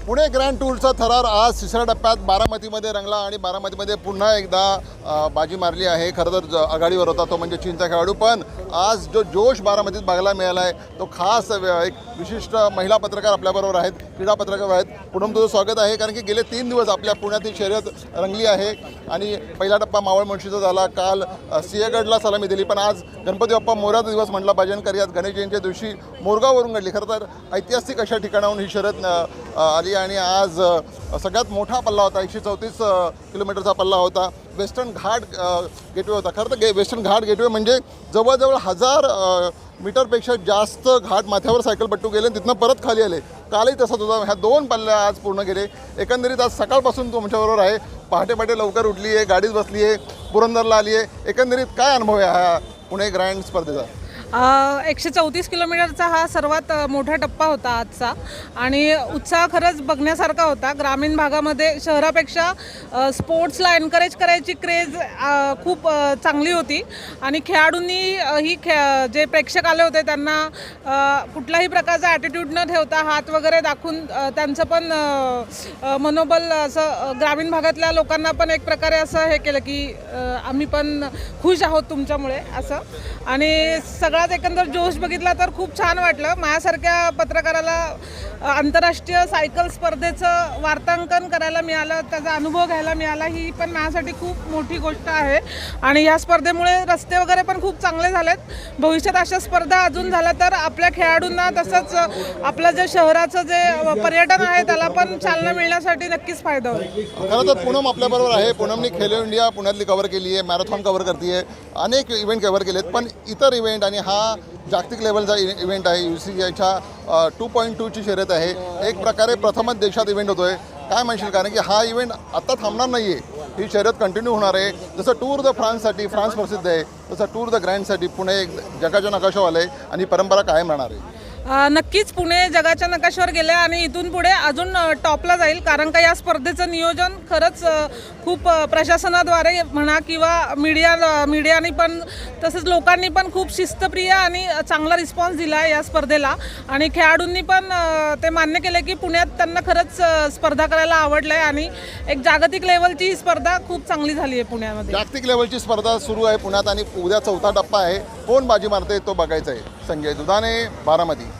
Pune grand टूरचा थरार आज तिसऱ्या टप्प्यात बारामतीमध्ये रंगला आणि बारामतीमध्ये पुन्हा एकदा बाजी मारली आहे। खरं तर आघाडीवर होता तो म्हणजे चीनचा खेळाडू, पण आज जो जोश बारामतीत बघायला मिळाला आहे तो खास एक विशिष्ट महिला पत्रकार आपल्याबरोबर आहेत, क्रीडा पत्रकार आहेत। पूनम, तुझं स्वागत आहे, कारण की गेले 3 दिवस आपल्या पुण्यातील शर्यत रंगली आहे आणि पहिला टप्पा मावळ मुळशीचा झाला, काल सिंहगडला सलामी दिली, पण आज गणपती बाप्पा मोरयाचा दिवस म्हटला पाहिजे, कारण आज गणेश जयंतीच्या दिवशी मोरगाववरून घडली। खरं तर ऐतिहासिक अशा ठिकाणाहून ही शर्यत आली आणि आज सगळ्यात मोठा पल्ला होता, 134 किलोमीटरचा पल्ला होता। वेस्टर्न घाट गेटवे होता। खरं तर वेस्टर्न घाट गेटवे म्हणजे जवळजवळ 1000 मीटरपेक्षा जास्त घाट माथ्यावर सायकलपट्टू गेले, तिथनं परत खाली आले। कालही तसंच होता। ह्या 2 पल्ल्या आज पूर्ण गेले। एकंदरीत आज सकाळपासून तुमच्याबरोबर आहे, पहाटे लवकर उठली आहे, गाडीत बसली आहे, पुरंदरला आली आहे। एकंदरीत काय अनुभव आहे हा पुणे ग्रँड स्पर्धेचा? 134 किलोमीटरचा हा सर्वात मोठा टप्पा होता आजचा आणि उत्साह खरंच बघण्यासारखा होता। ग्रामीण भागामध्ये शहरापेक्षा स्पोर्ट्सला एनकरेज करायची क्रेज खूप चांगली होती आणि खेळाडूंनी ही जे प्रेक्षक आले होते त्यांना कुठल्याही प्रकारचा ॲटिट्यूड न ठेवता हात वगैरे दाखवून त्यांचं पण मनोबल असं ग्रामीण भागातल्या लोकांना पण एक प्रकारे असं हे केलं की आम्ही पण खुश आहोत तुमच्यामुळे असं। आणि सगळ्यात एकंदर जोश बघितला तर खूप छान वाटलं। माझ्यासारख्या पत्रकाराला आंतरराष्ट्रीय सायकल स्पर्धेचं वार्तांकन करायला मिळालं, त्याचा अनुभव घ्यायला मिळाला, ही पण माझ्यासाठी खूप मोठी गोष्ट आहे। आणि या स्पर्धेमुळे रस्ते वगैरे पण खूप चांगले झालेत। भविष्यात अशा स्पर्धा अजून झाल्या तर आपल्या खेळाडूंना तसंच आपलं जे शहराचं जे पर्यटन आहे त्याला पण चालना मिळण्यासाठी नक्कीच फायदा होईल। खरं तर पूनम आपल्याबरोबर आहे। पूनमनी खेलो इंडिया पुण्यातली कव्हर केली आहे, मॅरेथॉन कव्हर करते आहे, अनेक इव्हेंट कव्हर केलेत, पण इतर इव्हेंट आणि हा जागतिक लेवलचा इव्हेंट आहे, UCIच्या 2.2ची शर्यत आहे, एक प्रकारे प्रथमच देशात इव्हेंट होतोय। काय म्हणशील, कारण की हा इव्हेंट आत्ता थांबणार नाही आहे, ही शर्यत कंटिन्यू होणार आहे। जसं टूर द फ्रान्ससाठी फ्रान्स प्रसिद्ध आहे, तसं टूर द ग्रँडसाठी पुणे एक जगाच्या नकाशावर आलं आहे आणि परंपरा कायम राहणार आहे। नक्कीच पुणे जगाच्या नकाशावर गेले आणि इथून पुढे अजून टॉपला जाईल, कारण का या स्पर्धेचं नियोजन खरंच खूप प्रशासनाद्वारे म्हणा किंवा मीडियाने पण तसंच लोकांनी पण खूप शिस्तप्रिय आणि चांगला रिस्पॉन्स दिला आहे या स्पर्धेला आणि खेळाडूंनी पण ते मान्य केले की पुण्यात त्यांना खरंच स्पर्धा करायला आवडलं आहे आणि एक जागतिक लेवलची ही स्पर्धा खूप चांगली झाली आहे पुण्यामध्ये। जागतिक लेवलची स्पर्धा सुरू आहे पुण्यात आणि उद्या 4था टप्पा आहे, कोण बाजी मारते तो बघायचा आहे। संजय दुधाने, बारामती।